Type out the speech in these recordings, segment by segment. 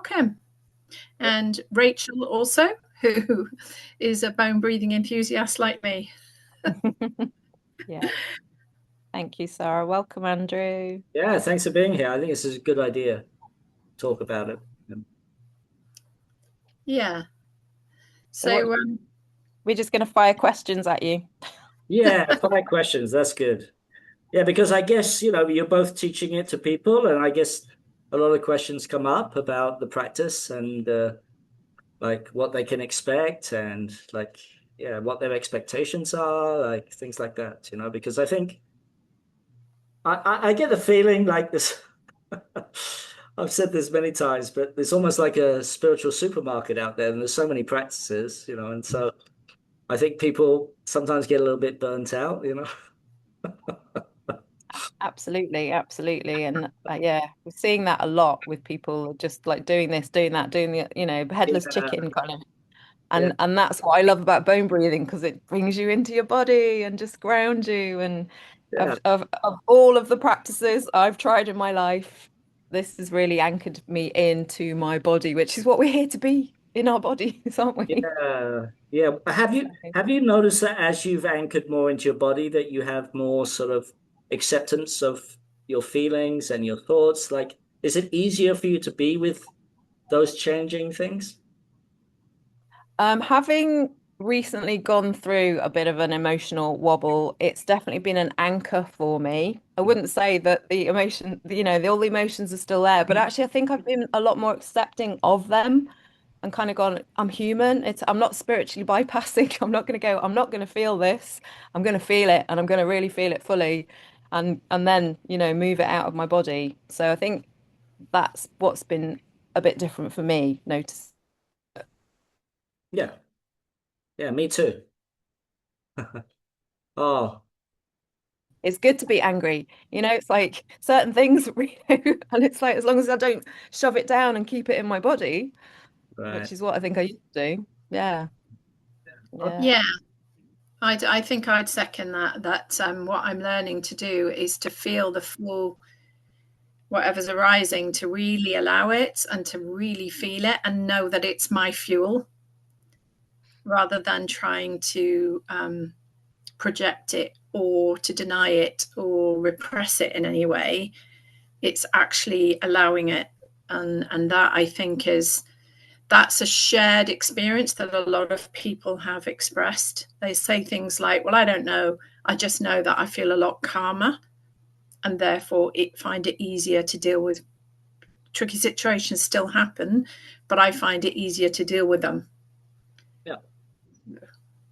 welcome. And Rachel also, who is a bone breathing enthusiast like me. Yeah. Thank you, Sara. Welcome, Andrew. Yeah, thanks for being here. I think this is a good idea to talk about it. Yeah. So we're just going to fire questions at you. Yeah, 5 questions. That's good. Yeah, because I guess, you're both teaching it to people, and I guess a lot of questions come up about the practice and like what they can expect and like, yeah, what their expectations are, like things like that, because I think I get the feeling like this. I've said this many times, but there's almost like a spiritual supermarket out there, and there's so many practices, and so I think people sometimes get a little bit burnt out, Absolutely, and yeah, we're seeing that a lot with people just like doing this, doing that, doing the headless chicken kind of. And that's what I love about bone breathing, because it brings you into your body and just grounds you. And of all of the practices I've tried in my life, this has really anchored me into my body, which is what we're here to be, in our bodies, aren't we? Yeah. Have you noticed that as you've anchored more into your body, that you have more sort of acceptance of your feelings and your thoughts? Like, is it easier for you to be with those changing things? Having recently gone through a bit of an emotional wobble, it's definitely been an anchor for me. I wouldn't say that the emotion, all the emotions are still there, but actually I think I've been a lot more accepting of them and kind of gone, I'm human. I'm not spiritually bypassing. I'm not going to go, I'm not going to feel this. I'm going to feel it, and I'm going to really feel it fully, and then, move it out of my body. So I think that's what's been a bit different for me, notice. Yeah. Yeah, me too. Oh, It's good to be angry. It's like certain things, and it's like, as long as I don't shove it down and keep it in my body, right. which is what I think I used to do. Yeah. Yeah. I think I'd second that what I'm learning to do is to feel the full whatever's arising, to really allow it and to really feel it and know that it's my fuel, rather than trying to project it or to deny it or repress it in any way. It's actually allowing it, and that, I think, that's a shared experience that a lot of people have expressed. They say things like, well, I don't know, I just know that I feel a lot calmer, and therefore find it easier to deal with tricky situations. Still happen, but I find it easier to deal with them.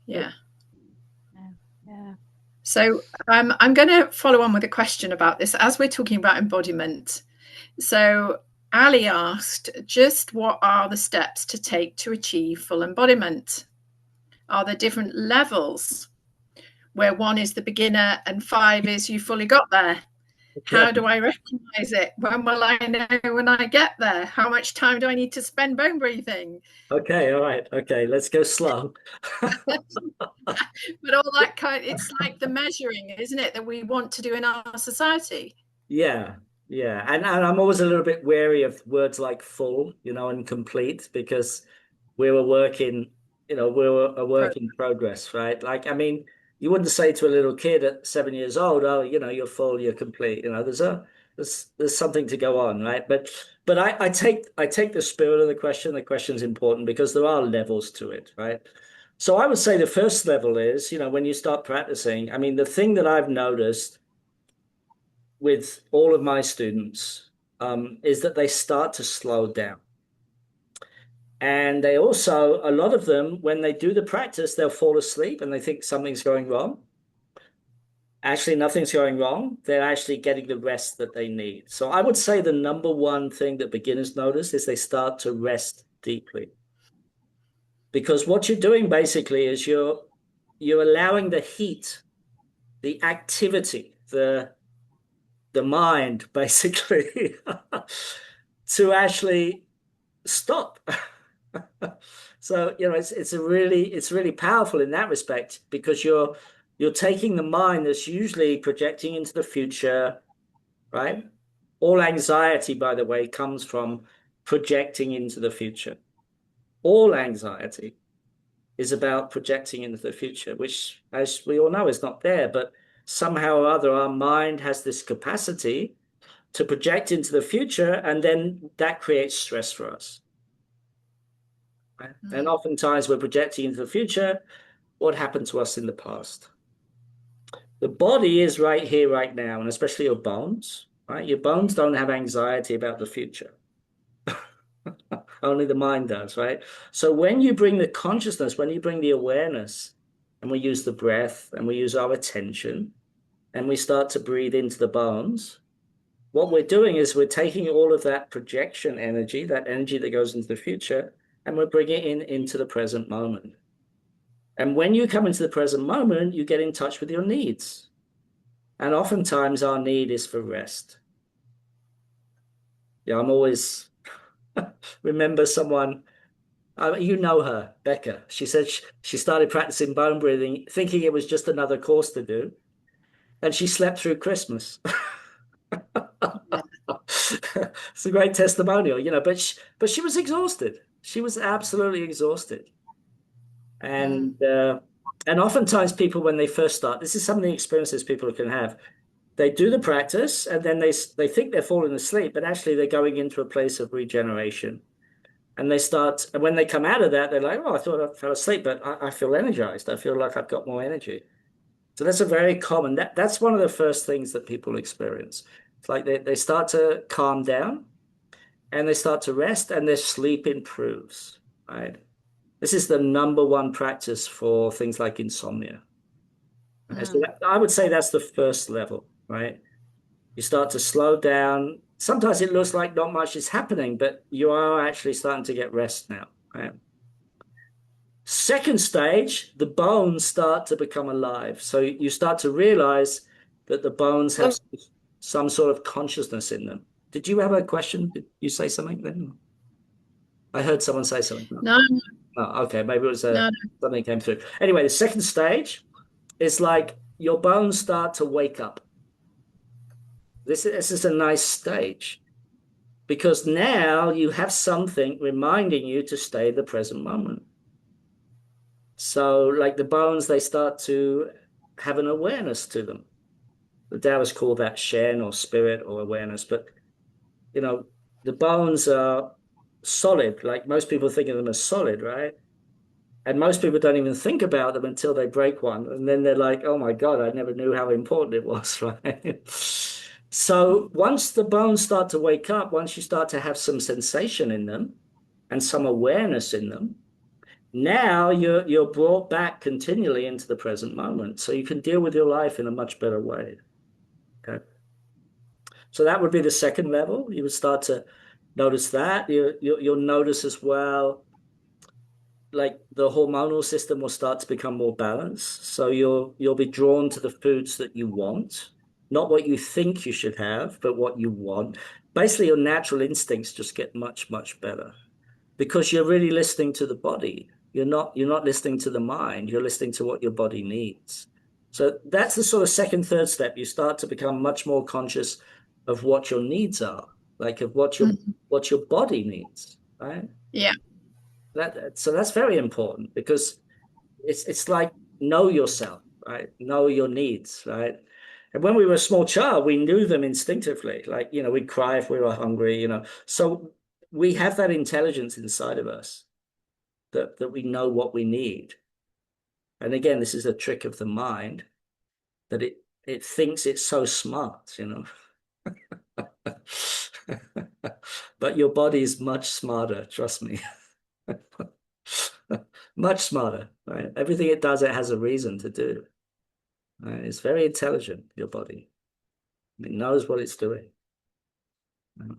Yeah. So I'm going to follow on with a question about this as we're talking about embodiment. So Ali asked, just what are the steps to take to achieve full embodiment? Are there different levels where 1 is the beginner and 5 is you fully got there? How do I recognize it? When will I know when I get there? How much time do I need to spend bone breathing? Okay, all right. Okay, let's go slow. But all that it's like the measuring, isn't it, that we want to do in our society? Yeah. And I'm always a little bit wary of words like full, and complete, because we're a work in progress, right? Like, I mean, you wouldn't say to a little kid at 7 years old, oh, you're full, you're complete. There's something to go on, right? But I take the spirit of the question. The question's important because there are levels to it, right? So I would say the first level is, when you start practicing, I mean, the thing that I've noticed with all of my students is that they start to slow down. And they also, a lot of them, when they do the practice, they'll fall asleep and they think something's going wrong. Actually, nothing's going wrong. They're actually getting the rest that they need. So I would say the number one thing that beginners notice is they start to rest deeply. Because what you're doing basically is you're allowing the heat, the activity, the mind basically to actually stop. So it's really powerful in that respect, because you're taking the mind that's usually projecting into the future, right? All anxiety, by the way, comes from projecting into the future. All anxiety is about projecting into the future, which, as we all know, is not there. But somehow or other, our mind has this capacity to project into the future, and then that creates stress for us. Right? And oftentimes we're projecting into the future what happened to us in the past. The body is right here, right now, and especially your bones, right? Your bones don't have anxiety about the future. Only the mind does, right? So when you bring the consciousness, when you bring the awareness, and we use the breath, and we use our attention, and we start to breathe into the bones, what we're doing is we're taking all of that projection energy, that energy that goes into the future, and we're bringing it into the present moment. And when you come into the present moment, you get in touch with your needs. And oftentimes our need is for rest. Yeah, I'm always remember someone, you know her, Becca. She said she started practicing bone breathing, thinking it was just another course to do. And she slept through Christmas. It's a great testimonial, you know, but she was exhausted. She was absolutely exhausted. And oftentimes people, when they first start, this is some of the experiences people can have. They do the practice and then they think they're falling asleep, but actually they're going into a place of regeneration. And they start, and when they come out of that, they're like, oh, I thought I fell asleep, but I feel energized. I feel like I've got more energy. So that's a very common, that's one of the first things that people experience. It's like they start to calm down and they start to rest and their sleep improves, right? This is the number one practice for things like insomnia. Right? So I would say that's the first level, right? You start to slow down. Sometimes it looks like not much is happening, but you are actually starting to get rest now, right? Second stage, the bones start to become alive. So you start to realize that the bones have some sort of consciousness in them. Did you have a question? Did you say something then? I heard someone say something. No. Oh, okay, maybe it was something came through. Anyway, the second stage is like your bones start to wake up. This is a nice stage because now you have something reminding you to stay in the present moment. So like the bones, they start to have an awareness to them. The Taoists call that Shen or spirit or awareness, but you know, the bones are solid. Like most people think of them as solid, right? And most people don't even think about them until they break one. And then they're like, oh my God, I never knew how important it was, right? So once the bones start to wake up, once you start to have some sensation in them and some awareness in them, now you're brought back continually into the present moment. So you can deal with your life in a much better way. Okay. So that would be the second level. You would start to notice that. You'll notice as well, like the hormonal system will start to become more balanced. So you'll be drawn to the foods that you want, not what you think you should have, but what you want. Basically, your natural instincts just get much, much better because you're really listening to the body. You're not listening to the mind. You're listening to what your body needs. So that's the sort of second, third step. You start to become much more conscious of what your needs are, like of what your body needs, right? Yeah. So that's very important because it's like know yourself, right? Know your needs, right? And when we were a small child, we knew them instinctively. Like, you know, we'd cry if we were hungry, you know. So we have that intelligence inside of us that we know what we need. And again, this is a trick of the mind that it thinks it's so smart, you know. But your body is much smarter, trust me. Much smarter, right? Everything it does, it has a reason to do. Right? It's very intelligent, your body. It knows what it's doing. Right?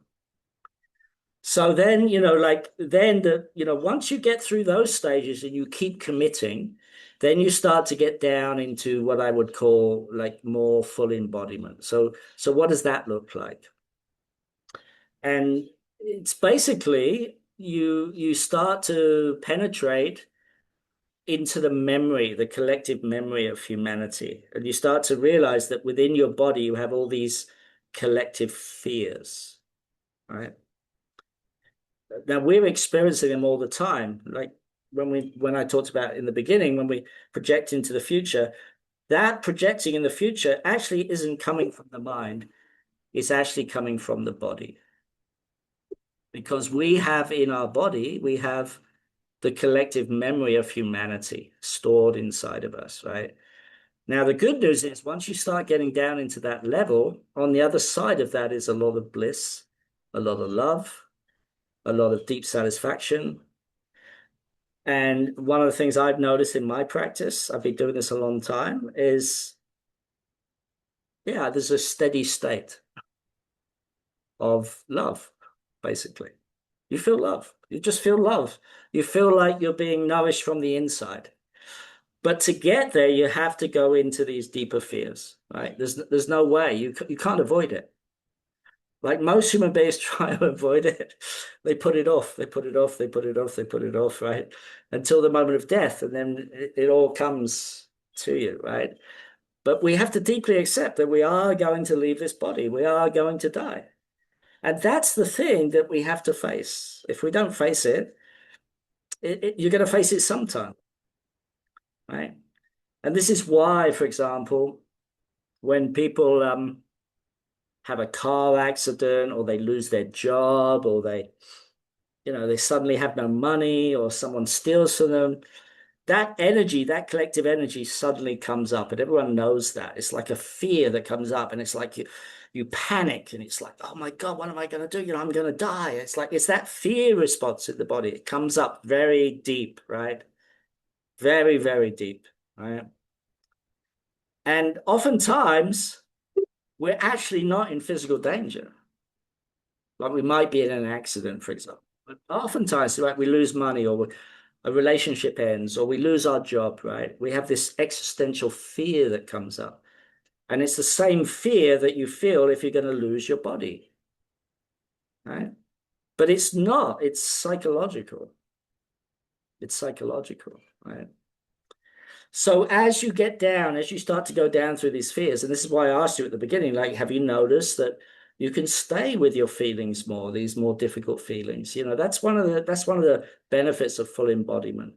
So then, you know, once you get through those stages and you keep committing, then you start to get down into what I would call like more full embodiment. So what does that look like? And it's basically you start to penetrate into the memory, the collective memory of humanity. And you start to realize that within your body, you have all these collective fears, right? Now we're experiencing them all the time. Like when I talked about in the beginning, when we project into the future, that projecting in the future actually isn't coming from the mind. It's actually coming from the body. Because we have in our body, we have the collective memory of humanity stored inside of us, right? Now, the good news is once you start getting down into that level, on the other side of that is a lot of bliss, a lot of love, a lot of deep satisfaction. And one of the things I've noticed in my practice, I've been doing this a long time, is, yeah, there's a steady state of love, basically. You feel love. You just feel love. You feel like you're being nourished from the inside. But to get there, you have to go into these deeper fears, right? There's no way. You can't avoid it. Like most human beings try to avoid it. They put it off. They put it off. They put it off. They put it off, right? Until the moment of death. And then it all comes to you, right? But we have to deeply accept that we are going to leave this body. We are going to die. And that's the thing that we have to face. If we don't face it, you're going to face it sometime, right? And this is why, for example, when people have a car accident or they lose their job or they suddenly have no money or someone steals from them, that energy, that collective energy suddenly comes up and everyone knows that. It's like a fear that comes up and it's like you panic and it's like, oh my God, what am I going to do? I'm going to die. It's like, it's that fear response in the body. It comes up very deep, right? Very, very deep, right? And oftentimes we're actually not in physical danger. Like we might be in an accident, for example. But oftentimes, like we lose money or a relationship ends or we lose our job, right? We have this existential fear that comes up. And it's the same fear that you feel if you're going to lose your body, right? But it's not. It's psychological. It's psychological, right? So as you get down, as you start to go down through these fears, and this is why I asked you at the beginning, like, have you noticed that you can stay with your feelings more, these more difficult feelings? That's one of the benefits of full embodiment.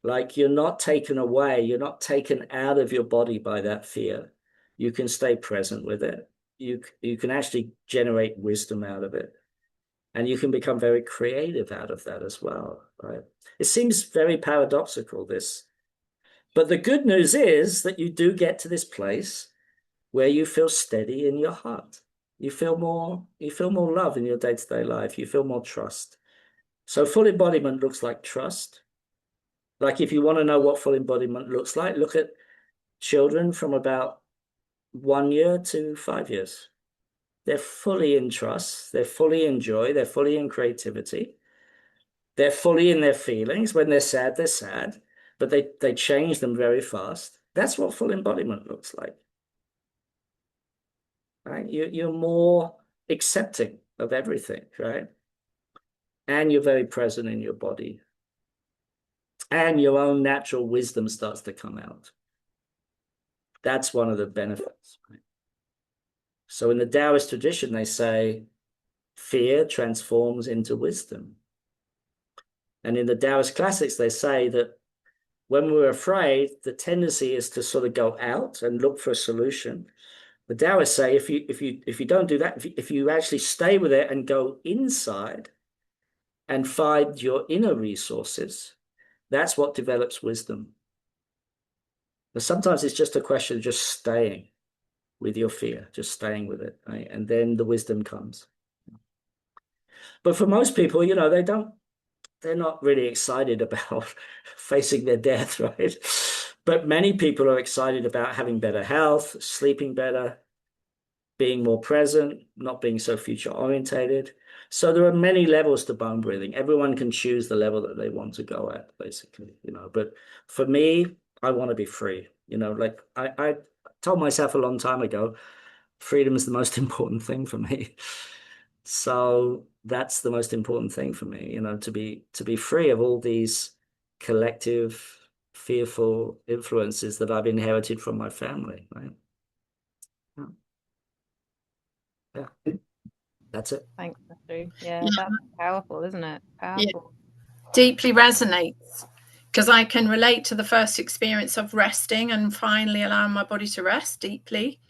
Like you're not taken away, you're not taken out of your body by that fear. You can stay present with it. You can actually generate wisdom out of it. And you can become very creative out of that as well, right? It seems very paradoxical, this. But the good news is that you do get to this place where you feel steady in your heart. You feel more love in your day-to-day life. You feel more trust. So full embodiment looks like trust. Like if you want to know what full embodiment looks like, look at children from about 1 year to 5 years. They're fully in trust. They're fully in joy. They're fully in creativity. They're fully in their feelings. When they're sad, but they change them very fast. That's what full embodiment looks like. Right? You're more accepting of everything, right? And you're very present in your body. And your own natural wisdom starts to come out. That's one of the benefits. Right? So in the Taoist tradition, they say fear transforms into wisdom. And in the Taoist classics, they say that when we're afraid, the tendency is to sort of go out and look for a solution. The Taoists say if you don't do that, if you actually stay with it and go inside and find your inner resources, that's what develops wisdom. But sometimes it's just a question of just staying with your fear, just staying with it, right? And then the wisdom comes. But for most people, they're not really excited about facing their death, right? But many people are excited about having better health, sleeping better, being more present, not being so future orientated. So there are many levels to bone breathing. Everyone can choose the level that they want to go at, basically, But for me, I want to be free. Like I told myself a long time ago, freedom is the most important thing for me. So that's the most important thing for me, to be free of all these collective, fearful influences that I've inherited from my family, right? Yeah. That's it. Thanks, Andrew. Yeah, that's powerful, isn't it? Powerful. Yeah. Deeply resonates, because I can relate to the first experience of resting and finally allowing my body to rest deeply.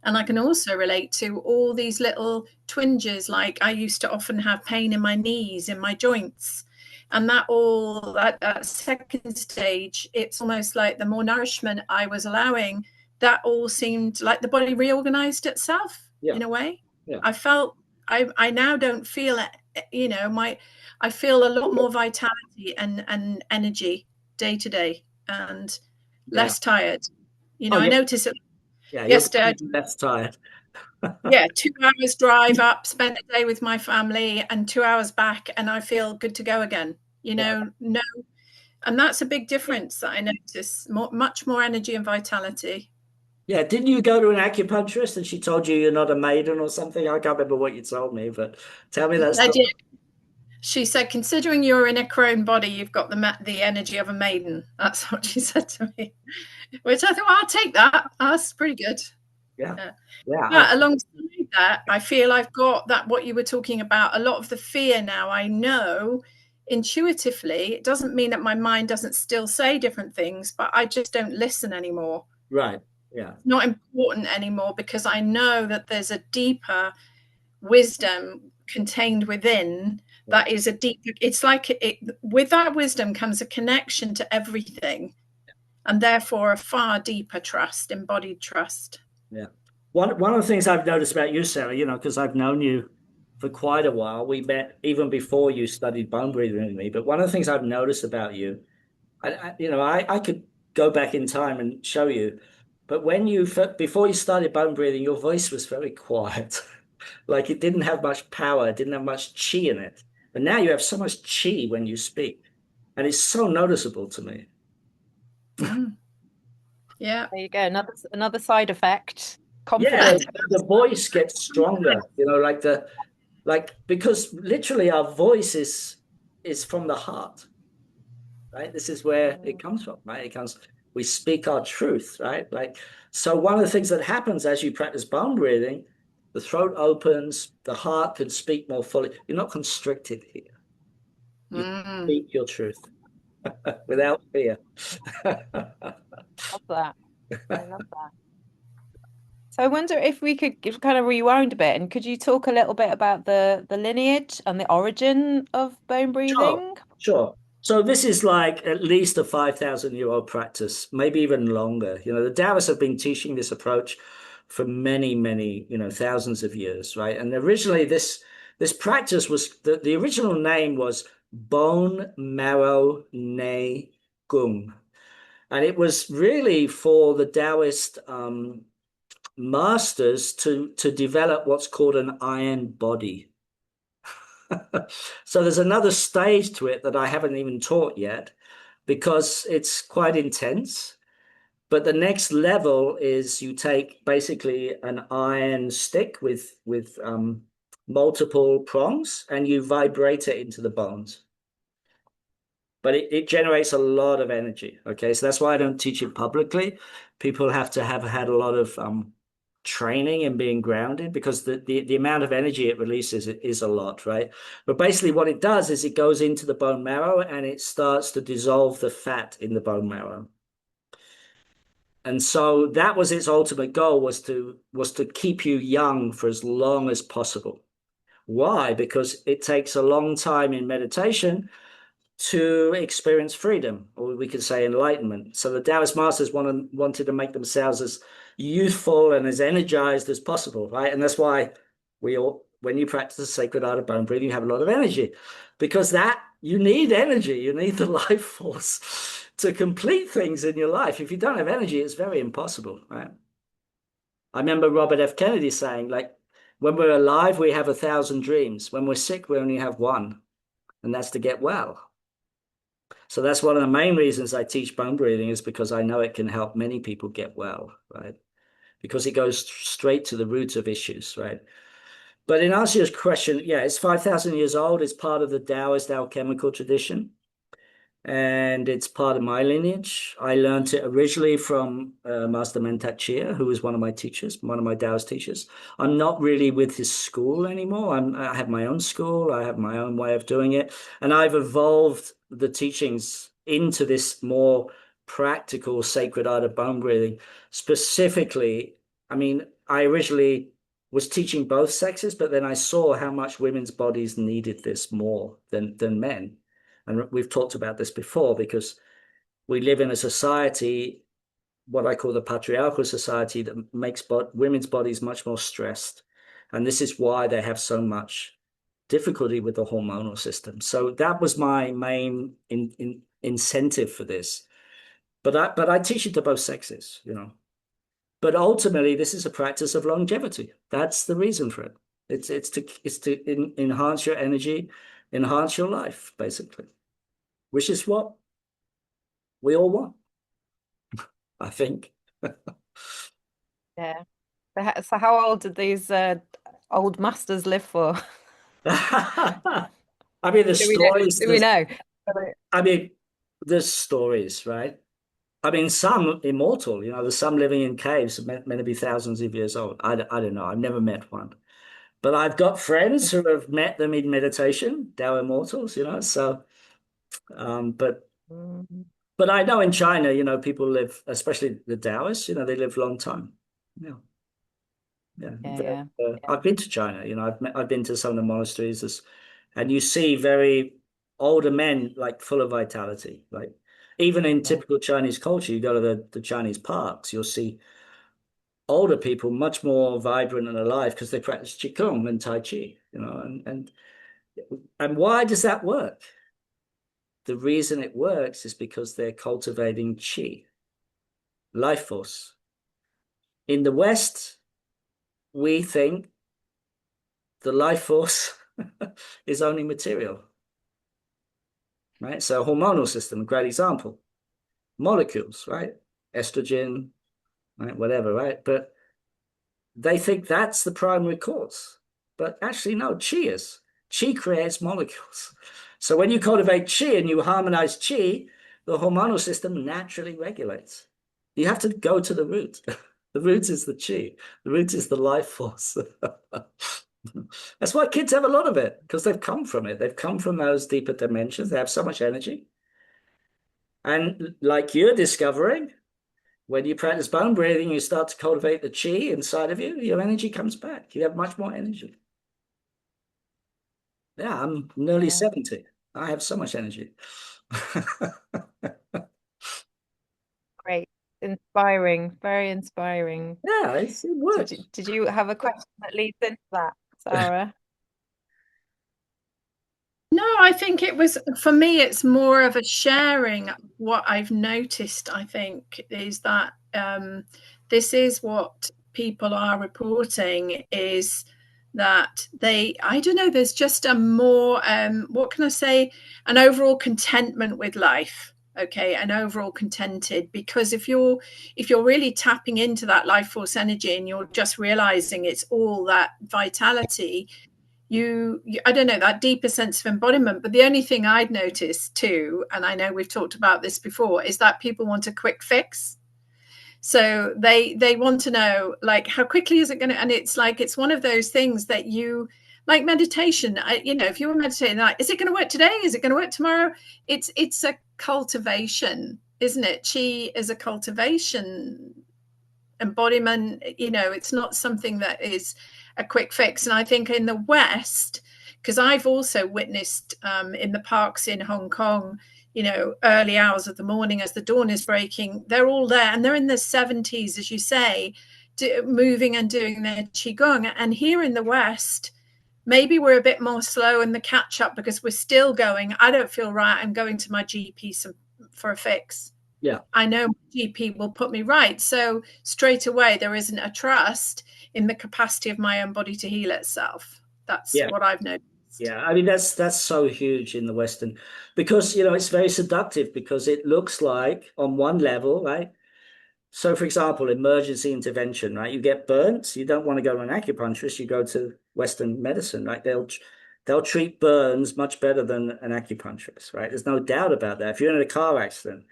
And I can also relate to all these little twinges, like I used to often have pain in my knees, in my joints. And that second stage, it's almost like the more nourishment I was allowing, that all seemed like the body reorganized itself in a way. Yeah. I felt, I now don't feel it, you know, I feel a lot more vitality and energy day to day, and less tired. You know, I notice it. Yeah, Yesterday, you're less tired. yeah, 2 hours drive up, spend a day with my family, and 2 hours back, and I feel good to go again. You know, no, and that's a big difference that I notice. Much more energy and vitality. Yeah, didn't you go to an acupuncturist and she told you you're not a maiden or something? I can't remember what you told me, but tell me that story. She said, considering you're in a crone body, you've got the energy of a maiden. That's what she said to me, which I thought, well, I'll take that. That's pretty good. Yeah. But alongside that, I feel I've got that, what you were talking about, a lot of the fear now. I know intuitively, it doesn't mean that my mind doesn't still say different things, but I just don't listen anymore. Right. Yeah. It's not important anymore, because I know that there's a deeper wisdom contained within that is a deep, it's like with that wisdom comes a connection to everything, and therefore a far deeper trust, embodied trust. Yeah. One of the things I've noticed about you, Sara, you know, because I've known you for quite a while. We met even before you studied bone breathing with me. But one of the things I've noticed about you, I could go back in time and show you, but before you started bone breathing, your voice was very quiet. Like it didn't have much power, it didn't have much chi in it. But now you have so much chi when you speak, and it's so noticeable to me. Yeah. There you go. Another side effect. Confidence. Yeah, the voice gets stronger, you know, because literally our voice is from the heart, right? This is where it comes from, right? We speak our truth, right? Like, so one of the things that happens as you practice bone breathing, the throat opens, the heart can speak more fully. You're not constricted here. You speak your truth without fear. Love that. I love that. So I wonder if we could kind of rewind a bit, and could you talk a little bit about the lineage and the origin of bone breathing? Sure. So this is like at least a 5,000-year-old practice, maybe even longer. You know, the Taoists have been teaching this approach for many, many, thousands of years, right? And originally this practice was, the original name was bone marrow ne gung. And it was really for the Taoist masters to develop what's called an iron body. So there's another stage to it that I haven't even taught yet, because it's quite intense. But the next level is you take basically an iron stick with multiple prongs, and you vibrate it into the bones. But it generates a lot of energy. Okay, so that's why I don't teach it publicly. People have to have had a lot of training and being grounded, because the amount of energy it releases is a lot, right? But basically what it does is it goes into the bone marrow and it starts to dissolve the fat in the bone marrow. And so that was its ultimate goal, was to keep you young for as long as possible. Why? Because it takes a long time in meditation to experience freedom, or we could say enlightenment. So the Taoist masters wanted to make themselves as youthful and as energized as possible, right? And that's why when you practice the sacred art of bone breathing, you have a lot of energy, because you need energy, you need the life force to complete things in your life. If you don't have energy, it's very impossible, right? I remember Robert F. Kennedy saying, like, when we're alive, we have 1,000 dreams. When we're sick, we only have one, and that's to get well. So that's one of the main reasons I teach bone breathing, is because I know it can help many people get well, right? Because it goes straight to the root of issues, right? But in answer to your question, yeah, it's 5,000 years old. It's part of the Daoist alchemical tradition. and it's part of my lineage. I learned it originally from Master Mentat Chia, who was one of my teachers, one of my Taoist teachers. I'm not really with his school anymore. I have my own school. I have my own way of doing it. And I've evolved the teachings into this more practical sacred art of bone breathing. Specifically, I mean, I originally was teaching both sexes, but then I saw how much women's bodies needed this more than men. And we've talked about this before because we live in a society, what I call the patriarchal society, that makes women's bodies much more stressed. And this is why they have so much difficulty with the hormonal system. So that was my main incentive for this. But I teach it to both sexes, you know. But ultimately, this is a practice of longevity. That's the reason for it. It's to enhance your energy, enhance your life, basically, which is what we all want, I think. Yeah. So how old did these old masters live for? I mean, the Do we know? stories. Do we know? I mean, there's stories, right? I mean, some immortal, you know, there's some living in caves meant to be thousands of years old. I don't know. I've never met one. But I've got friends who have met them in meditation, Tao immortals, you know. So, but I know in China, you know, people live, especially the Taoists, you know, they live a long time. Yeah, Yeah. I've been to China, you know, I've been to some of the monasteries, and you see very older men like full of vitality. Like even in typical Chinese culture, you go to the Chinese parks, you'll see older people much more vibrant and alive because they practice Qigong and Tai Chi, you know, and why does that work? The reason it works is because they're cultivating Qi, life force. In the West, we think the life force is only material, right? So hormonal system, a great example. Molecules, right? Estrogen, right? Whatever, right? But they think that's the primary cause. But actually, no, Qi is. Qi creates molecules. So when you cultivate Qi and you harmonize Qi, the hormonal system naturally regulates. You have to go to the root. The root is the Qi. The root is the life force. That's why kids have a lot of it, because they've come from it. They've come from those deeper dimensions. They have so much energy. And like you're discovering, when you practice bone breathing, you start to cultivate the Qi inside of you, your energy comes back. You have much more energy. Yeah, I'm nearly 70. I have so much energy. Great. Inspiring. Very inspiring. Yeah, it works. Did you have a question that leads into that, Sara? No, I think it was, for me, it's more of a sharing. What I've noticed, I think, is that this is what people are reporting, is that I don't know, there's just a more, what can I say, an overall contentment with life. Okay, and overall contented, because if you're really tapping into that life force energy and you're just realizing it's all that vitality, you I don't know, that deeper sense of embodiment. But the only thing I'd noticed too, and I know we've talked about this before, is that people want a quick fix. So they want to know, like, how quickly is it going to, and it's like, it's one of those things that you, like meditation, you know, if you were meditating, like, is it going to work today, is it going to work tomorrow? It's a cultivation, isn't it? Chi is a cultivation. Embodiment, you know, it's not something that is a quick fix. And I think in the West, because I've also witnessed in the parks in Hong Kong, you know, early hours of the morning as the dawn is breaking, they're all there and they're in their 70s, as you say, moving and doing their qigong. And here in the West, maybe we're a bit more slow in the catch up because we're still going, I don't feel right, I'm going to my GP for a fix. Yeah, I know my GP will put me right. So straight away, there isn't a trust in the capacity of my own body to heal itself. That's what I've noticed. Yeah, I mean, that's so huge in the Western, because, you know, it's very seductive because it looks like on one level, right? So, for example, emergency intervention, right? You get burnt, you don't want to go to an acupuncturist, you go to Western medicine, right? they'll treat burns much better than an acupuncturist, right? There's no doubt about that. If you're in a car accident,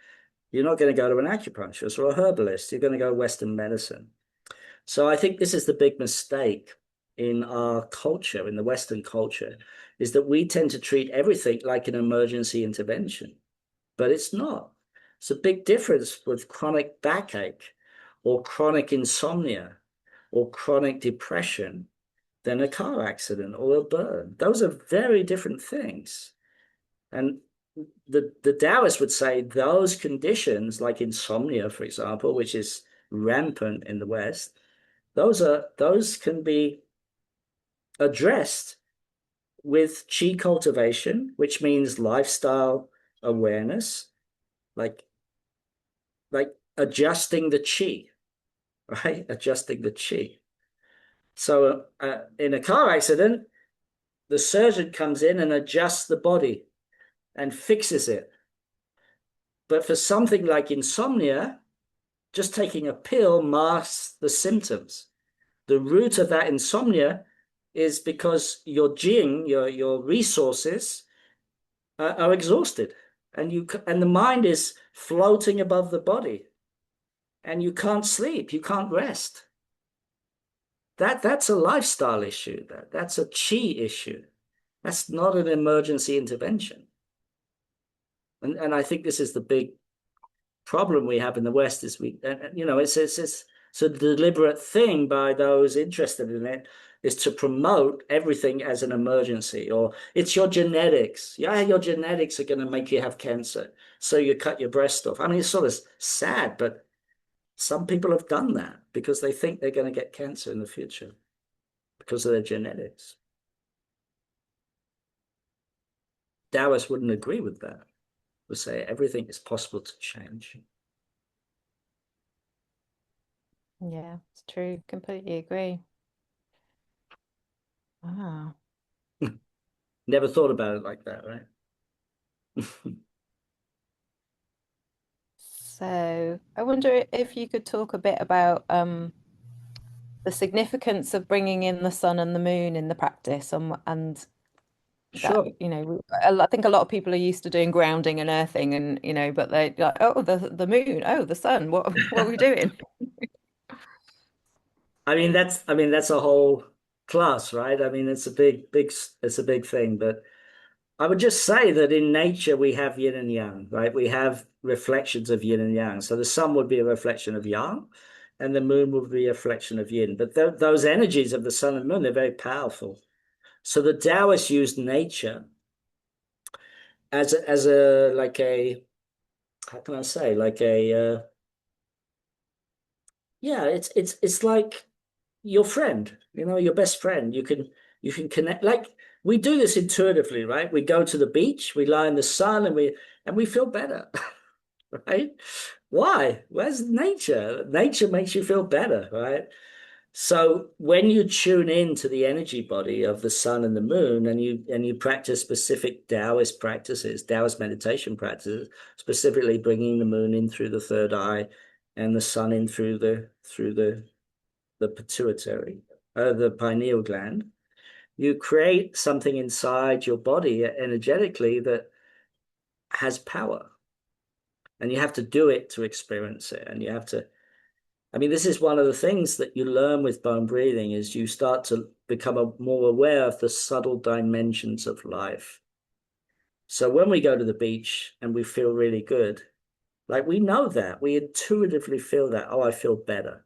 you're not going to go to an acupuncturist or a herbalist. You're going to go Western medicine. So I think this is the big mistake in our culture, in the Western culture, is that we tend to treat everything like an emergency intervention, but it's not. It's a big difference with chronic backache or chronic insomnia or chronic depression than a car accident or a burn. Those are very different things. And the Taoists would say those conditions, like insomnia, for example, which is rampant in the West, those can be addressed with qi cultivation, which means lifestyle awareness, like adjusting the qi, right? Adjusting the qi. So in a car accident, the surgeon comes in and adjusts the body and fixes it. But for something like insomnia, just taking a pill masks the symptoms. The root of that insomnia is because your jing, your resources are exhausted, and the mind is floating above the body, and you can't sleep, you can't rest. That's a lifestyle issue. That's a qi issue. That's not an emergency intervention. And I think this is the big problem we have in the West is it's a deliberate thing by those interested in it is to promote everything as an emergency, or it's your genetics. Yeah, your genetics are going to make you have cancer, so you cut your breast off. I mean, it's sort of sad, but some people have done that because they think they're going to get cancer in the future because of their genetics. Taoists wouldn't agree with that. Would say everything is possible to change. Yeah, it's true. Completely agree. Wow. Never thought about it like that, right? So I wonder if you could talk a bit about the significance of bringing in the sun and the moon in the practice, and Sure. that, I think a lot of people are used to doing grounding and earthing, and but they're like, oh, the moon, oh, the sun, what are we doing? I mean that's a whole class, right? I mean it's a big thing, but I would just say that in nature we have yin and yang, right? We have reflections of yin and yang. So the sun would be a reflection of yang, and the moon would be a reflection of yin. But those energies of the sun and moon, they're very powerful. So the Taoists used nature as a like a, how can I say, like a yeah, it's like your friend, your best friend. You can connect. Like we do this intuitively, right? We go to the beach, we lie in the sun, and we feel better, right? Why? Where's nature? Nature makes you feel better, right? So when you tune in to the energy body of the sun and the moon, and you practice specific Taoist practices, Taoist meditation practices, specifically bringing the moon in through the third eye and the sun in through the pituitary, the pineal gland, you create something inside your body energetically that has power, and you have to do it to experience it, and you have to. I mean, this is one of the things that you learn with bone breathing is you start to become more aware of the subtle dimensions of life. So when we go to the beach and we feel really good, like we know that, we intuitively feel that, oh, I feel better.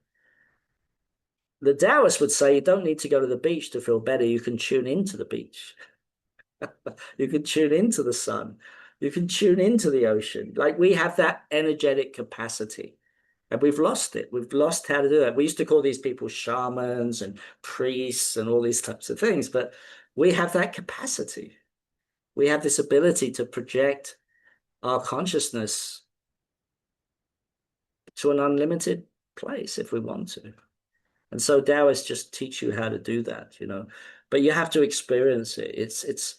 The Taoists would say you don't need to go to the beach to feel better. You can tune into the beach. You can tune into the sun. You can tune into the ocean. Like we have that energetic capacity. And we've lost it. We've lost how to do that. We used to call these people shamans and priests and all these types of things, but we have that capacity. We have this ability to project our consciousness to an unlimited place if we want to. And so Taoists just teach you how to do that, but you have to experience it. It's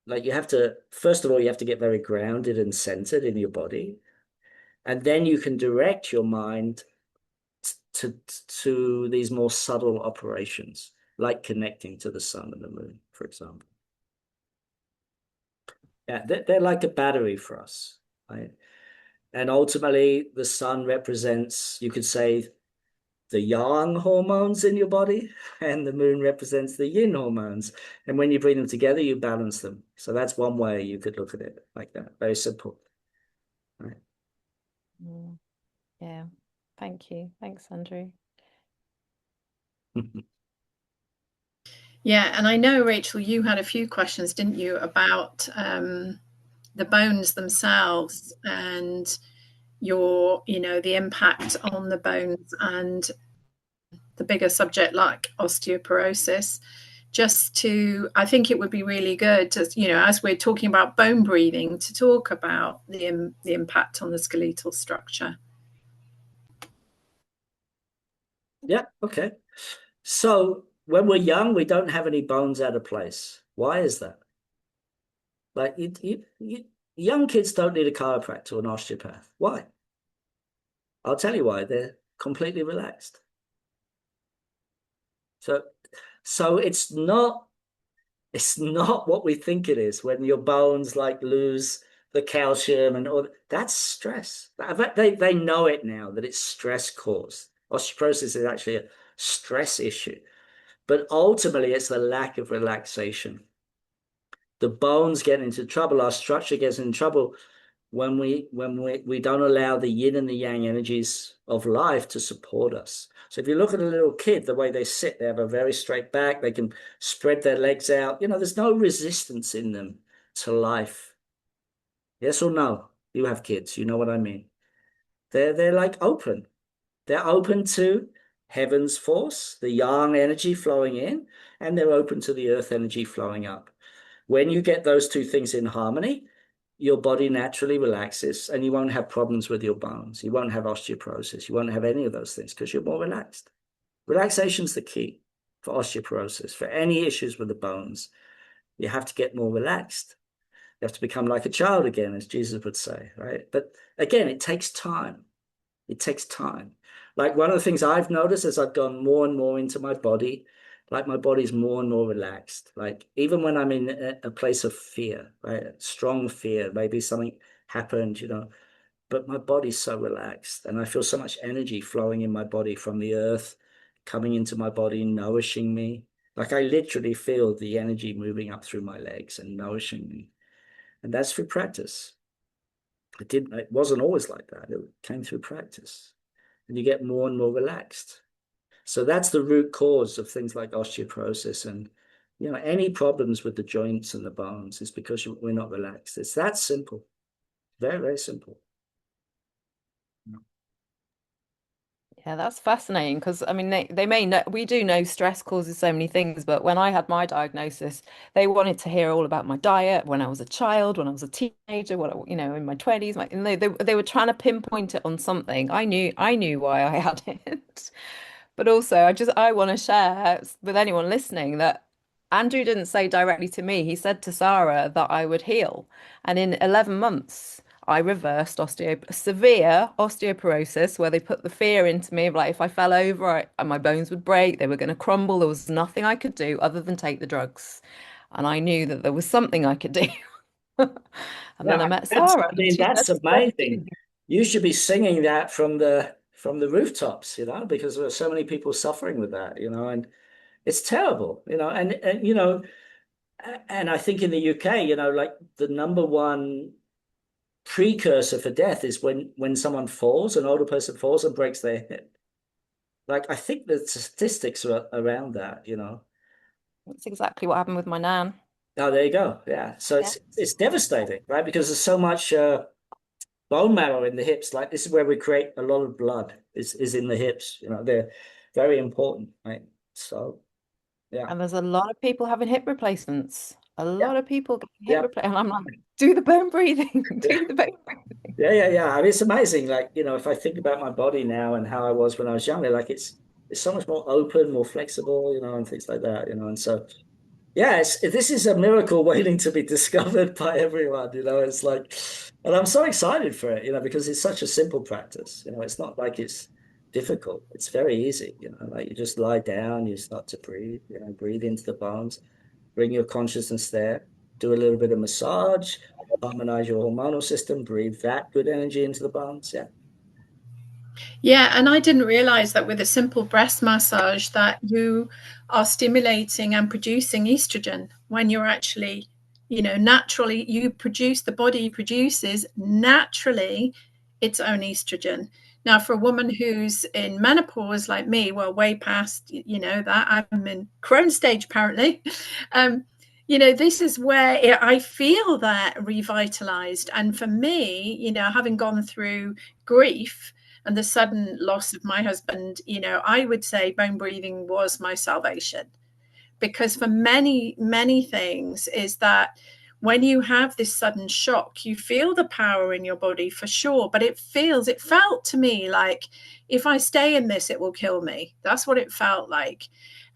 like you have to, first of all, you have to get very grounded and centered in your body. And then you can direct your mind to these more subtle operations, like connecting to the sun and the moon, for example. Yeah, they're like a battery for us, right? And ultimately, the sun represents, you could say, the yang hormones in your body, and the moon represents the yin hormones. And when you bring them together, you balance them. So that's one way you could look at it like that. Very simple. Right. Yeah. Thank you. Thanks, Andrew. Yeah, and I know, Rachel, you had a few questions, didn't you, about the bones themselves and the impact on the bones and the bigger subject like osteoporosis. I think it would be really good to, as we're talking about bone breathing, to talk about the impact on the skeletal structure. Yeah, okay. So when we're young, we don't have any bones out of place. Why is that? Like young kids don't need a chiropractor or an osteopath. Why? I'll tell you why. They're completely relaxed. So it's not what we think it is when your bones like lose the calcium and all that's stress. They know it now that it's stress caused. Osteoporosis is actually a stress issue, but ultimately it's the lack of relaxation. The bones get into trouble, our structure gets in trouble when we don't allow the yin and the yang energies of life to support us. So if you look at a little kid, the way they sit, they have a very straight back, they can spread their legs out. There's no resistance in them to life. Yes or no? You have kids, you know what I mean. They're like open. They're open to heaven's force, the yang energy flowing in, and they're open to the earth energy flowing up. When you get those two things in harmony, your body naturally relaxes and you won't have problems with your bones. You won't have osteoporosis. You won't have any of those things because you're more relaxed. Relaxation is the key for osteoporosis. For any issues with the bones, you have to get more relaxed. You have to become like a child again, as Jesus would say, right? But again, it takes time. It takes time. Like one of the things I've noticed as I've gone more and more into my body, like my body's more and more relaxed. Like even when I'm in a place of fear, right? Strong fear, maybe something happened, but my body's so relaxed and I feel so much energy flowing in my body from the earth, coming into my body, nourishing me. Like I literally feel the energy moving up through my legs and nourishing me. And that's through practice. It wasn't always like that. It came through practice. And you get more and more relaxed. So that's the root cause of things like osteoporosis and any problems with the joints and the bones is because we're not relaxed. It's that simple. Very, very simple. Yeah, that's fascinating because I mean they may know we do know stress causes so many things, but when I had my diagnosis, they wanted to hear all about my diet when I was a child, when I was a teenager, in my 20s. And they were trying to pinpoint it on something. I knew why I had it. But also I want to share with anyone listening that Andrew didn't say directly to me. He said to Sara that I would heal. And in 11 months, I reversed severe osteoporosis, where they put the fear into me of like if I fell over, my bones would break, they were going to crumble. There was nothing I could do other than take the drugs. And I knew that there was something I could do. And then I met Sara. That's amazing. You should be singing that from the rooftops, because there are so many people suffering with that, and it's terrible, and I think in the UK, like the number one precursor for death is when someone falls, an older person falls and breaks their hip. Like I think the statistics are around that, That's exactly what happened with my nan. Oh, there you go. Yeah. So it's devastating, right? Because there's so much bone marrow in the hips. Like this is where we create a lot of blood is in the hips. They're very important, right? So yeah. And there's a lot of people having hip replacements. A lot of people getting hip replacements. And I'm like, do the bone breathing. Do the bone breathing. Yeah. I mean, it's amazing. Like, if I think about my body now and how I was when I was younger, like it's so much more open, more flexible, and things like that, and so this is a miracle waiting to be discovered by everyone, it's like, and I'm so excited for it, because it's such a simple practice, it's not like it's difficult. It's very easy, like you just lie down, you start to breathe, breathe into the bones, bring your consciousness there, do a little bit of massage, harmonize your hormonal system, breathe that good energy into the bones. Yeah. Yeah, and I didn't realize that with a simple breast massage that you are stimulating and producing estrogen when you're actually, naturally the body produces naturally its own estrogen. Now, for a woman who's in menopause like me, well, way past, that I'm in Crohn's stage apparently. This is where I feel that revitalized. And for me, having gone through grief and the sudden loss of my husband, I would say bone breathing was my salvation. Because for many, many things is that when you have this sudden shock, you feel the power in your body for sure, but it felt to me like if I stay in this, it will kill me. That's what it felt like.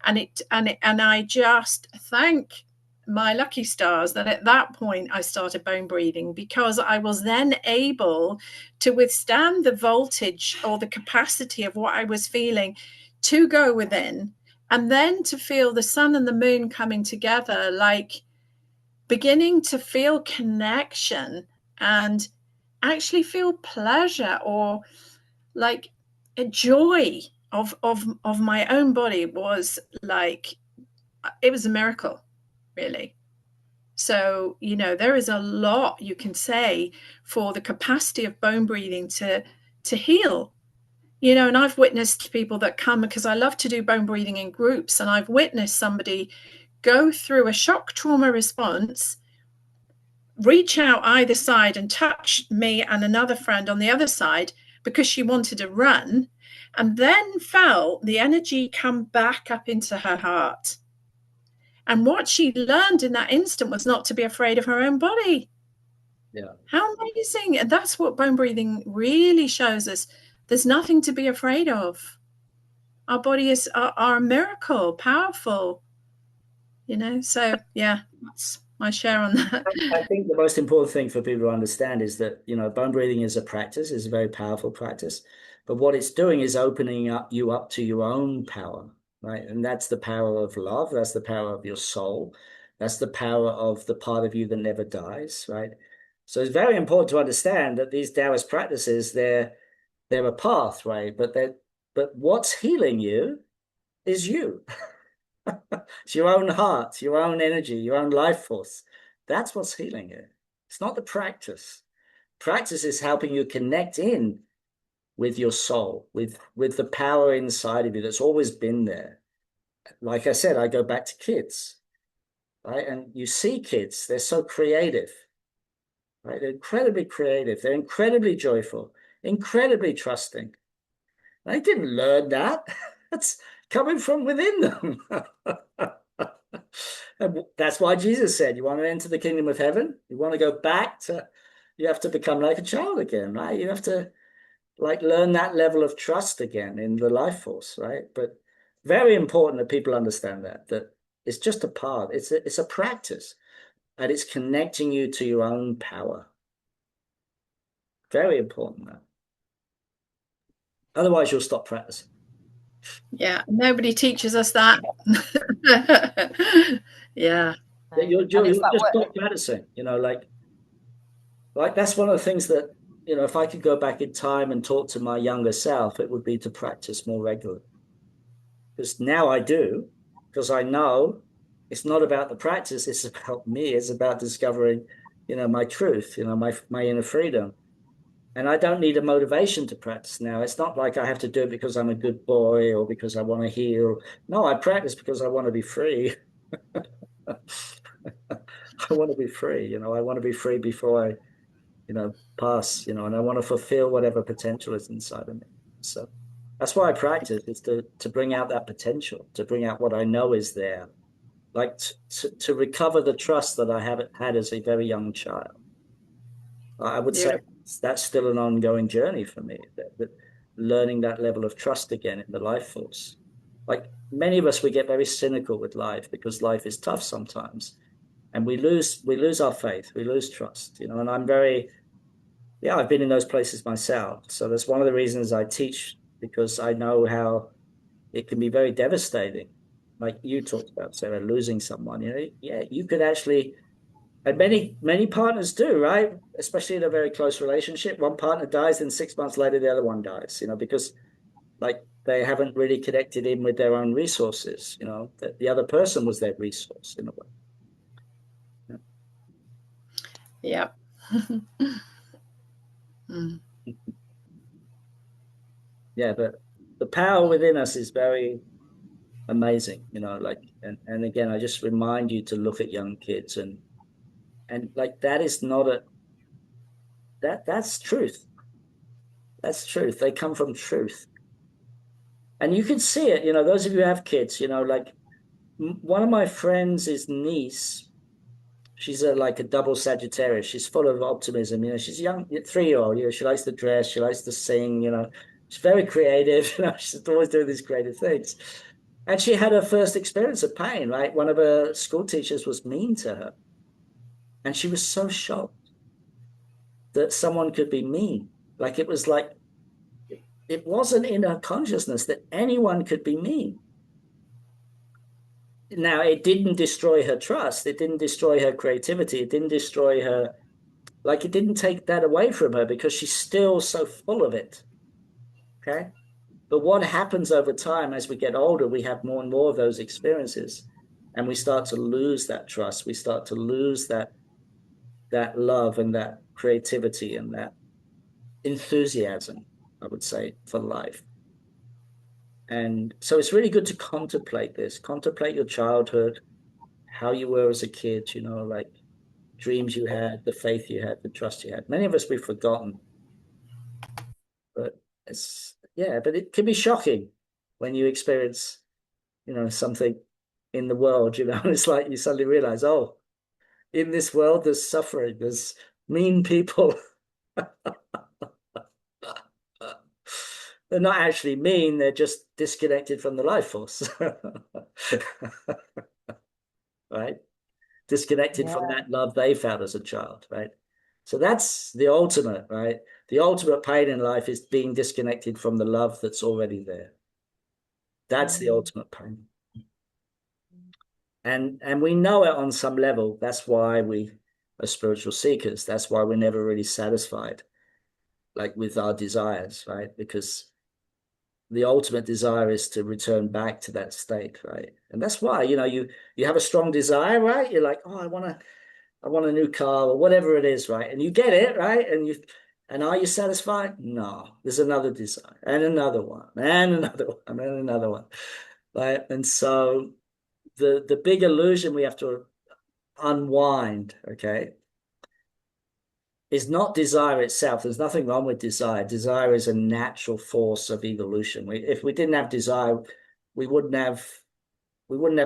And I just thank my lucky stars that at that point I started bone breathing, because I was then able to withstand the voltage or the capacity of what I was feeling to go within, and then to feel the sun and the moon coming together, like beginning to feel connection and actually feel pleasure or like a joy of my own body was like, it was a miracle, really. So, there is a lot you can say for the capacity of bone breathing to heal. And I've witnessed people that come, because I love to do bone breathing in groups, and I've witnessed somebody go through a shock trauma response, reach out either side and touch me and another friend on the other side because she wanted to run, and then felt the energy come back up into her heart. And what she learned in that instant was not to be afraid of her own body. Yeah. How amazing. And that's what bone breathing really shows us. There's nothing to be afraid of. Our body is are a miracle, powerful. So yeah, that's my share on that. I think the most important thing for people to understand is that, bone breathing is a practice, is a very powerful practice. But what it's doing is opening you up to your own power, right? And that's the power of love. That's the power of your soul. That's the power of the part of you that never dies, right? So it's very important to understand that these Taoist practices, they're a path, right? But what's healing you is you. It's your own heart, your own energy, your own life force. That's what's healing you. It's not the practice. Practice is helping you connect in with your soul, with the power inside of you that's always been there. Like I said, I go back to kids, right? And you see kids, they're so creative, right? They're incredibly creative. They're incredibly joyful, incredibly trusting. They didn't learn that. That's coming from within them. And that's why Jesus said, you want to enter the kingdom of heaven? You want to go back to, you have to become like a child again, right? You have to learn that level of trust again in the life force, right? But very important that people understand that it's just a part. It's a practice, and it's connecting you to your own power. Very important that. Otherwise, you'll stop practicing. Yeah, nobody teaches us that. Yeah. You'll just stop practicing, like that's one of the things that, if I could go back in time and talk to my younger self, it would be to practice more regularly. Because now I do, because I know it's not about the practice, it's about me. It's about discovering, my truth, my inner freedom. And I don't need a motivation to practice now. It's not like I have to do it because I'm a good boy or because I want to heal. No, I practice because I want to be free. I want to be free, I want to be free before I, pass, and I want to fulfill whatever potential is inside of me. So that's why I practice, is to bring out that potential, to bring out what I know is there, like to recover the trust that I haven't had as a very young child. I would say that's still an ongoing journey for me, that learning that level of trust again in the life force. Like many of us, we get very cynical with life because life is tough sometimes, and we lose our faith, we lose trust, and I've been in those places myself. So that's one of the reasons I teach, because I know how it can be very devastating. Like you talked about, Sarah, losing someone, you could actually And many partners do, right? Especially in a very close relationship. One partner dies, and 6 months later, the other one dies, because like they haven't really connected in with their own resources, that the other person was their resource in a way. Yeah. Yeah, but the power within us is very amazing, and again, I just remind you to look at young kids and like that is not that's truth. That's truth. They come from truth. And you can see it, those of you who have kids, like one of my friends' niece, she's like a double Sagittarius. She's full of optimism, she's a young 3-year-old, she likes to dress, she likes to sing, she's very creative, she's always doing these creative things. And she had her first experience of pain, right? One of her school teachers was mean to her. And she was so shocked that someone could be mean. Like it was like, it wasn't in her consciousness that anyone could be mean. Now, it didn't destroy her trust. It didn't destroy her creativity. It didn't destroy her, like it didn't take that away from her because she's still so full of it. Okay. But what happens over time as we get older, we have more and more of those experiences and we start to lose that trust. We start to lose that love and that creativity and that enthusiasm, I would say, for life. And so it's really good to contemplate this, contemplate your childhood, how you were as a kid, like dreams you had, the faith you had, the trust you had. Many of us, we've forgotten. But but it can be shocking when you experience, something in the world, it's like you suddenly realize, oh, in this world, there's suffering, there's mean people. They're not actually mean, they're just disconnected from the life force. Right? Disconnected from that love they found as a child, right? So that's the ultimate, right? The ultimate pain in life is being disconnected from the love that's already there. That's the ultimate pain. And we know it on some level. That's why we are spiritual seekers. That's why we're never really satisfied, like with our desires, right? Because the ultimate desire is to return back to that state, right? And that's why, you have a strong desire, right? You're like, oh, I want a new car or whatever it is, right? And you get it, right? And are you satisfied? No, there's another desire and another one and another one and another one, right? And so the big illusion we have to unwind, okay, is not desire itself. There's nothing wrong with desire. Desire is a natural force of evolution. If we didn't have desire, we wouldn't have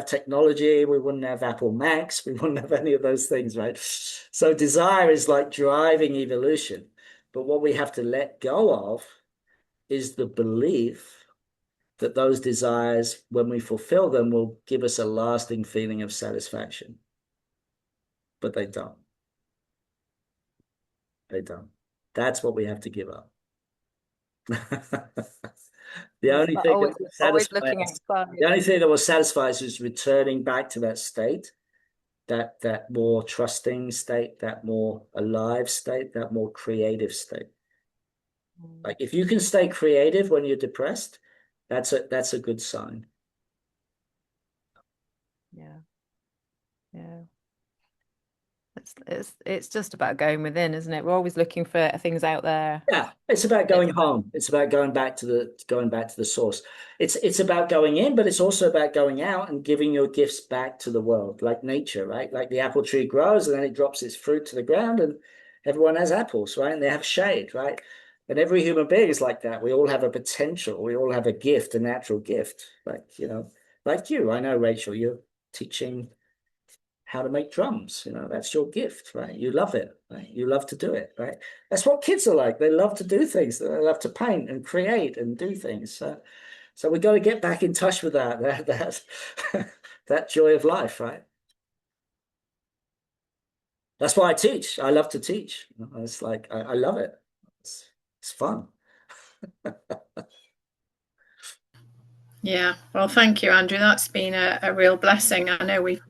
technology, we wouldn't have Apple Macs, we wouldn't have any of those things, right? So desire is like driving evolution. But what we have to let go of is the belief that those desires, when we fulfill them, will give us a lasting feeling of satisfaction. But they don't. They don't. That's what we have to give up. The only thing that will satisfy us is returning back to that state, that more trusting state, that more alive state, that more creative state. Like if you can stay creative when you're depressed, that's a good sign. Yeah. It's just about going within, isn't it? We're always looking for things out there. Yeah, it's about going home. It's about going back to the source. It's about going in, but it's also about going out and giving your gifts back to the world, like nature, right? Like the apple tree grows and then it drops its fruit to the ground, and everyone has apples, right? And they have shade, right? And every human being is like that. We all have a potential. We all have a gift, a natural gift. Like like you. I know, Rachel, you're teaching how to make drums, that's your gift, right? You love it, right? You love to do it, right? That's what kids are like. They love to do things. They love to paint and create and do things. So we got to get back in touch with that that joy of life, right? That's why I teach. I love to teach. It's like I love it. It's fun. Yeah. Well, thank you, Andrew. That's been a real blessing. I know we've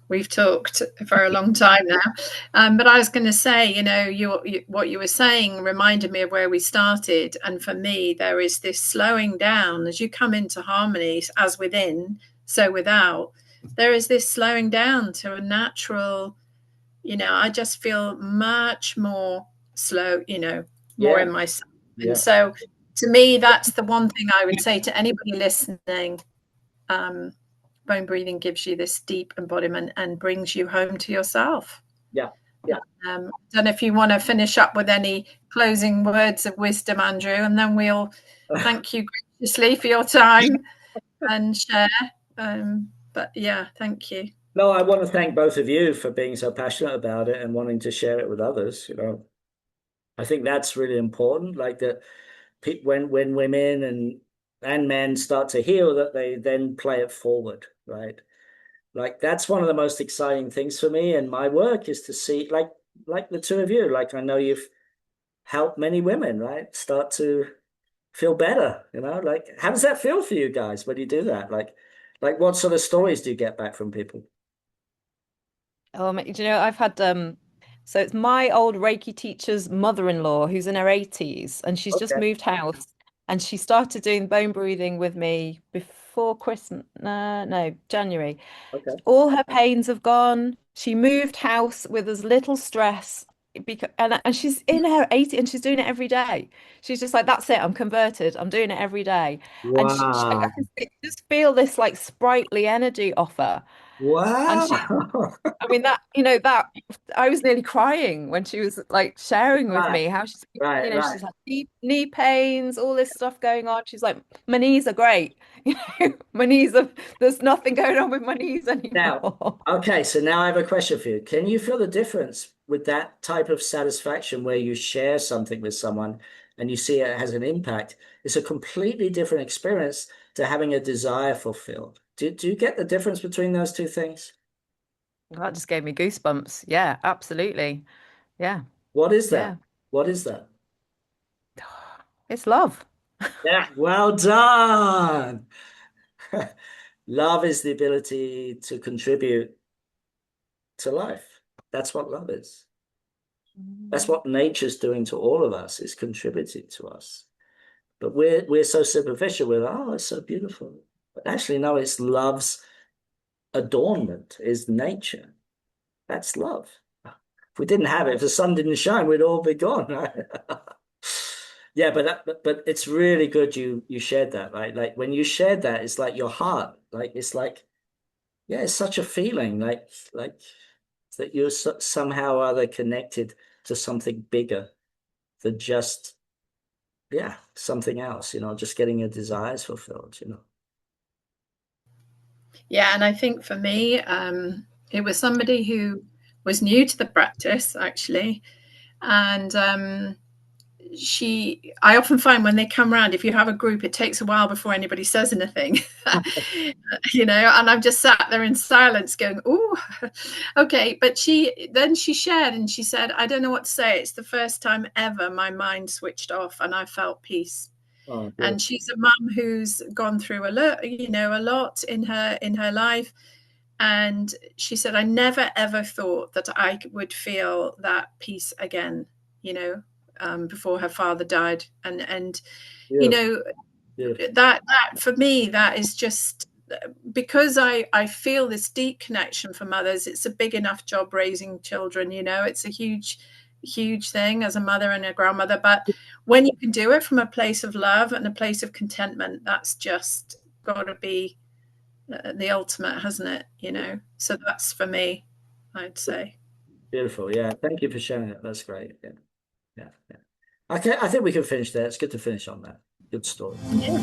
we've talked for a long time now. But I was going to say, what you were saying reminded me of where we started. And for me, there is this slowing down as you come into harmony, as within, so without. There is this slowing down to a natural, I just feel much more slow, more in myself. And so to me, that's the one thing I would say to anybody listening. Bone breathing gives you this deep embodiment and brings you home to yourself. Yeah. I don't know if you want to finish up with any closing words of wisdom, Andrew, and then we'll thank you graciously for your time and share. But yeah, thank you. No, I want to thank both of you for being so passionate about it and wanting to share it with others. I think that's really important. Like that, when women and men start to heal, that they then play it forward, right? Like that's one of the most exciting things for me and my work is to see, like the two of you, like I know you've helped many women, right, start to feel better. Like how does that feel for you guys when you do that? Like what sort of stories do you get back from people? I've had so it's my old Reiki teacher's mother-in-law who's in her 80s and she's just moved house and she started doing bone breathing with me before Christmas, no, January. All her pains have gone. She moved house with as little stress and she's in her 80s and she's doing it every day. She's just like, that's it, I'm converted. I'm doing it every day. Wow. And I can just feel this like sprightly energy off her. Wow. And I mean that I was nearly crying when she was like sharing with me how she's she's had knee pains, all this stuff going on. She's like, my knees are great. My knees there's nothing going on with my knees anymore. So now I have a question for you. Can you feel the difference with that type of satisfaction where you share something with someone and you see it has an impact? It's a completely different experience to having a desire fulfilled. Do you get the difference between those two things? That just gave me goosebumps. Yeah, absolutely. Yeah. What is that? Yeah. What is that? It's love. Yeah, well done. Love is the ability to contribute to life. That's what love is. That's what nature's doing to all of us, is contributing to us. But we're so superficial with, oh, it's so beautiful. But actually, no, it's love's adornment, is nature. That's love. If we didn't have it, if the sun didn't shine, we'd all be gone, right? Yeah, but it's really good you shared that, right? Like when you shared that, it's like your heart, like it's like, yeah, it's such a feeling, like that you're somehow or other connected to something bigger than just, yeah, something else, just getting your desires fulfilled, Yeah, and I think for me, it was somebody who was new to the practice actually, and I often find when they come around, if you have a group, it takes a while before anybody says anything, and I'm just sat there in silence going, oh, okay. But she shared and she said, I don't know what to say. It's the first time ever my mind switched off and I felt peace. Oh, and she's a mum who's gone through a lot in her life. And she said, I never, ever thought that I would feel that peace again, before her father died. And that for me, that is just because I feel this deep connection for mothers. It's a big enough job raising children, it's a huge thing as a mother and a grandmother. But when you can do it from a place of love and a place of contentment, that's just got to be the ultimate, hasn't it? So that's for me, I'd say. Beautiful. Yeah, thank you for sharing it. That's great. Yeah. Okay, I think we can finish there. It's good to finish on that. Good story. Yeah.